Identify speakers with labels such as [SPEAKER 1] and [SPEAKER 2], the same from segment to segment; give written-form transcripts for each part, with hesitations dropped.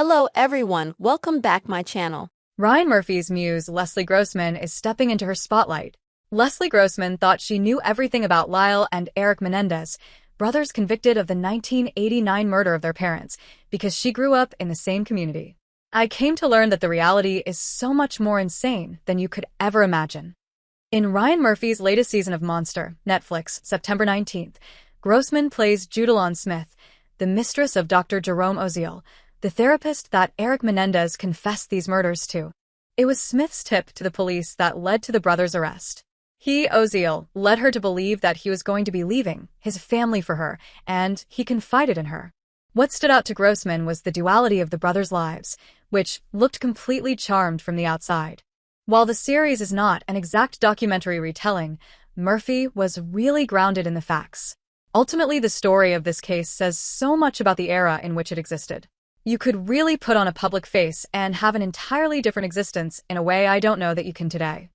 [SPEAKER 1] Hello everyone, welcome back my channel.
[SPEAKER 2] Ryan Murphy's muse, Leslie Grossman, is stepping into her spotlight. Leslie Grossman thought she knew everything about Lyle and Eric Menendez, brothers convicted of the 1989 murder of their parents, because she grew up in the same community. I came to learn that the reality is so much more insane than you could ever imagine. In Ryan Murphy's latest season of Monster, Netflix, September 19th, Grossman plays Judalon Smith, the mistress of Dr. Jerome Oziel, the therapist that Eric Menendez confessed these murders to. It was Smith's tip to the police that led to the brothers' arrest. He, Oziel, led her to believe that he was going to be leaving his family for her, and he confided in her. What stood out to Grossman was the duality of the brothers' lives, which looked completely charmed from the outside. While the series is not an exact documentary retelling, Murphy was really grounded in the facts. Ultimately, the story of this case says so much about the era in which it existed. You could really put on a public face and have an entirely different existence in a way I don't know that you can today.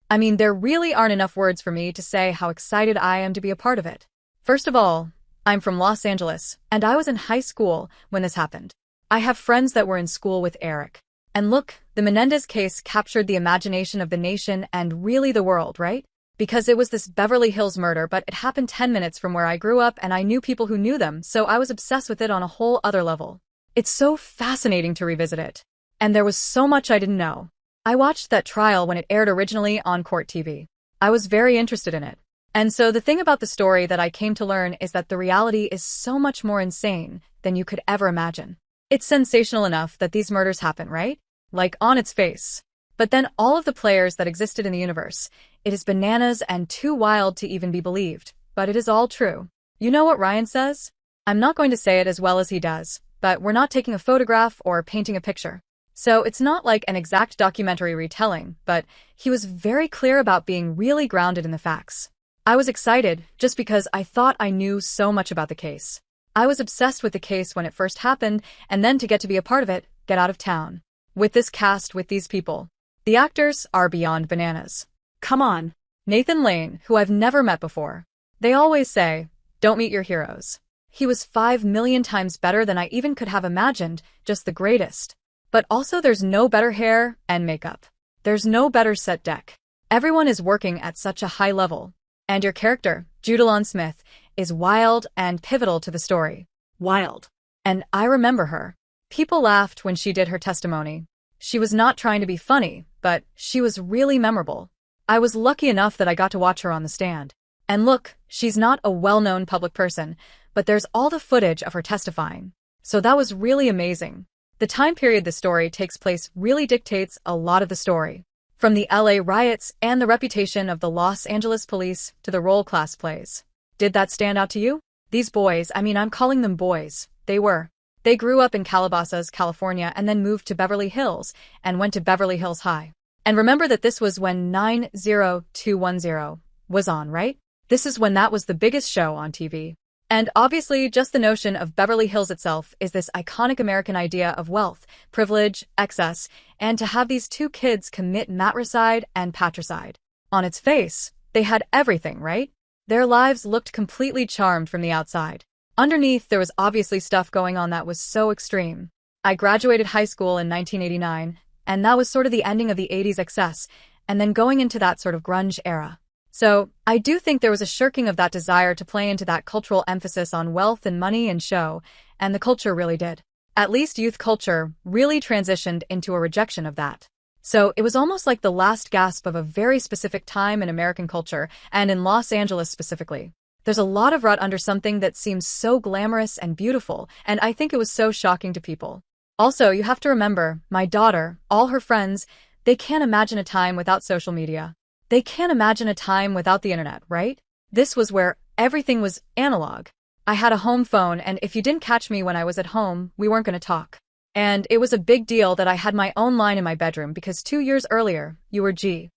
[SPEAKER 2] I mean, there really aren't enough words for me to say how excited I am to be a part of it. First of all, I'm from Los Angeles, and I was in high school when this happened. I have friends that were in school with Eric. And look, the Menendez case captured the imagination of the nation and really the world, right? Because it was this Beverly Hills murder, but it happened 10 minutes from where I grew up and I knew people who knew them, so I was obsessed with it on a whole other level. It's so fascinating to revisit it. And there was so much I didn't know. I watched that trial when it aired originally on Court TV. I was very interested in it. And so the thing about the story that I came to learn is that the reality is so much more insane than you could ever imagine. It's sensational enough that these murders happen, right? Like on its face. But then all of the players that existed in the universe, it is bananas and too wild to even be believed. But it is all true. You know what Ryan says? I'm not going to say it as well as he does, but we're not taking a photograph or painting a picture. So it's not like an exact documentary retelling, but he was very clear about being really grounded in the facts. I was excited just because I thought I knew so much about the case. I was obsessed with the case when it first happened, and then to get to be a part of it, get out of town. With this cast, with these people. The actors are beyond bananas. Come on. Nathan Lane, who I've never met before. They always say, don't meet your heroes. He was 5 million times better than I even could have imagined, just the greatest. But also there's no better hair and makeup. There's no better set deck. Everyone is working at such a high level. And your character, Judalon Smith, is wild and pivotal to the story. Wild. And I remember her. People laughed when she did her testimony. She was not trying to be funny, but she was really memorable. I was lucky enough that I got to watch her on the stand. And look, she's not a well-known public person, but there's all the footage of her testifying. So that was really amazing. The time period the story takes place really dictates a lot of the story. From the LA riots and the reputation of the Los Angeles police to the role class plays. Did that stand out to you? These boys, I'm calling them boys. They grew up in Calabasas, California, and then moved to Beverly Hills and went to Beverly Hills High. And remember that this was when 90210 was on, right? This is when that was the biggest show on TV. And obviously, just the notion of Beverly Hills itself is this iconic American idea of wealth, privilege, excess, and to have these two kids commit matricide and patricide. On its face, they had everything, right? Their lives looked completely charmed from the outside. Underneath, there was obviously stuff going on that was so extreme. I graduated high school in 1989, and that was sort of the ending of the 80s excess, and then going into that sort of grunge era. So, I do think there was a shirking of that desire to play into that cultural emphasis on wealth and money and show, and the culture really did. At least youth culture really transitioned into a rejection of that. So, it was almost like the last gasp of a very specific time in American culture, and in Los Angeles specifically. There's a lot of rut under something that seems so glamorous and beautiful, and I think it was so shocking to people. Also, you have to remember, my daughter, all her friends, they can't imagine a time without social media. They can't imagine a time without the internet, right? This was where everything was analog. I had a home phone, and if you didn't catch me when I was at home, we weren't going to talk. And it was a big deal that I had my own line in my bedroom because 2 years earlier, you were G.